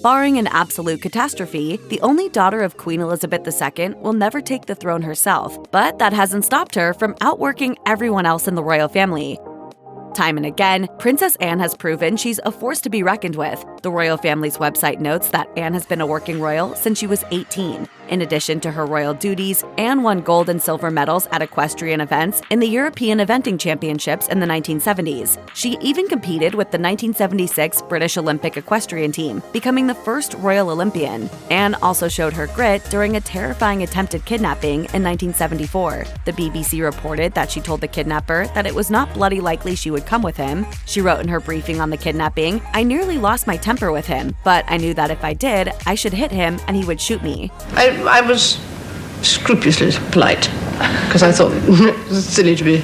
Barring an absolute catastrophe, the only daughter of Queen Elizabeth II will never take the throne herself, but that hasn't stopped her from outworking everyone else in the royal family. Time and again, Princess Anne has proven she's a force to be reckoned with. The royal family's website notes that Anne has been a working royal since she was 18. In addition to her royal duties, Anne won gold and silver medals at equestrian events in the European Eventing Championships in the 1970s. She even competed with the 1976 British Olympic equestrian team, becoming the first Royal Olympian. Anne also showed her grit during a terrifying attempted kidnapping in 1974. The BBC reported that she told the kidnapper that it was not bloody likely she would come with him. She wrote in her briefing on the kidnapping, "I nearly lost my temper with him, but I knew that if I did, I should hit him and he would shoot me." I was scrupulously polite because I thought it was silly to be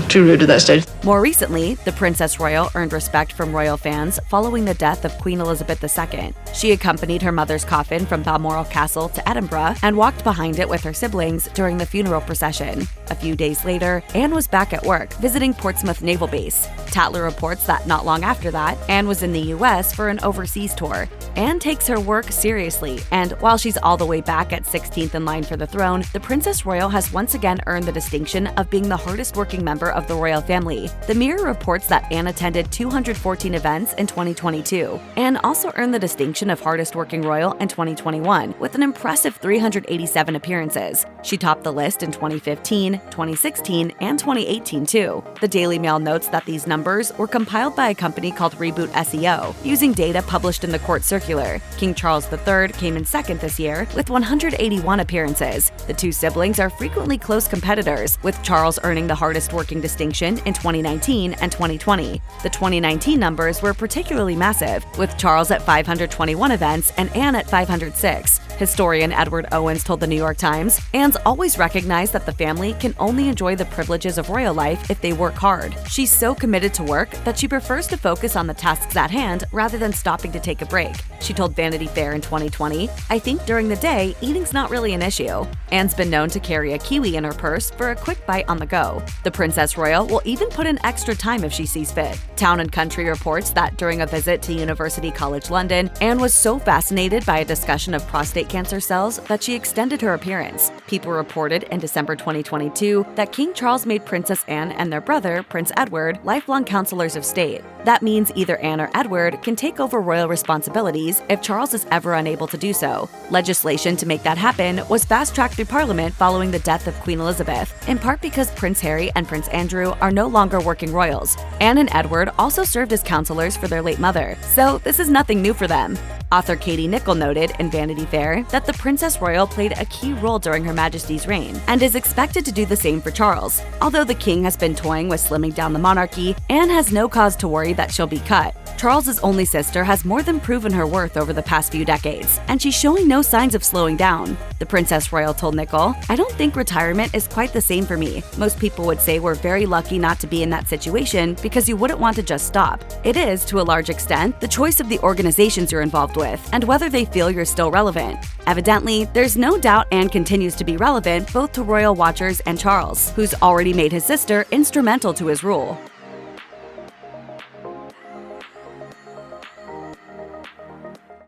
too rude at that stage. More recently, the Princess Royal earned respect from royal fans following the death of Queen Elizabeth II. She accompanied her mother's coffin from Balmoral Castle to Edinburgh and walked behind it with her siblings during the funeral procession. A few days later, Anne was back at work, visiting Portsmouth Naval Base. Tatler reports that not long after that, Anne was in the US for an overseas tour. Anne takes her work seriously, and while she's all the way back at 16th in line for the throne, the Princess Royal has once again earned the distinction of being the hardest working member of the royal family. The Mirror reports that Anne attended 214 events in 2022. Anne also earned the distinction of hardest working royal in 2021 with an impressive 387 appearances. She topped the list in 2015, 2016, and 2018 too. The Daily Mail notes that these numbers were compiled by a company called Reboot SEO, using data published in the court circular. King Charles III came in second this year with 181 appearances. The two siblings are frequently close competitors, with Charles earning the hardest working distinction in 2019 and 2020. The 2019 numbers were particularly massive, with Charles at 521 events and Anne at 506. Historian Edward Owens told the New York Times, "Anne's always recognized that the family can only enjoy the privileges of royal life if they work hard. She's so committed to work that she prefers to focus on the tasks at hand rather than stopping to take a break." She told Vanity Fair in 2020, "I think during the day, eating's not really an issue." Anne's been known to carry a kiwi in her purse for a quick bite on the go. The Princess Royal will even put in extra time if she sees fit. Town & Country reports that during a visit to University College London, Anne was so fascinated by a discussion of prostate cancer cells that she extended her appearance. People reported in December 2022 that King Charles made Princess Anne and their brother, Prince Edward, lifelong counselors of state. That means either Anne or Edward can take over royal responsibilities if Charles is ever unable to do so. Legislation to make that happen was fast-tracked through Parliament following the death of Queen Elizabeth, in part because Prince Harry and Prince Andrew are no longer working royals. Anne and Edward also served as counselors for their late mother, so this is nothing new for them. Author Katie Nicholl noted in Vanity Fair that the Princess Royal played a key role during Her Majesty's reign and is expected to do the same for Charles. Although the king has been toying with slimming down the monarchy, Anne has no cause to worry that she'll be cut. Charles's only sister has more than proven her worth over the past few decades, and she's showing no signs of slowing down. The Princess Royal told Nicholl, "I don't think retirement is quite the same for me. Most people would say we're very lucky not to be in that situation because you wouldn't want to just stop. It is, to a large extent, the choice of the organizations you're involved with and whether they feel you're still relevant." Evidently, there's no doubt Anne continues to be relevant both to royal watchers and Charles, who's already made his sister instrumental to his rule.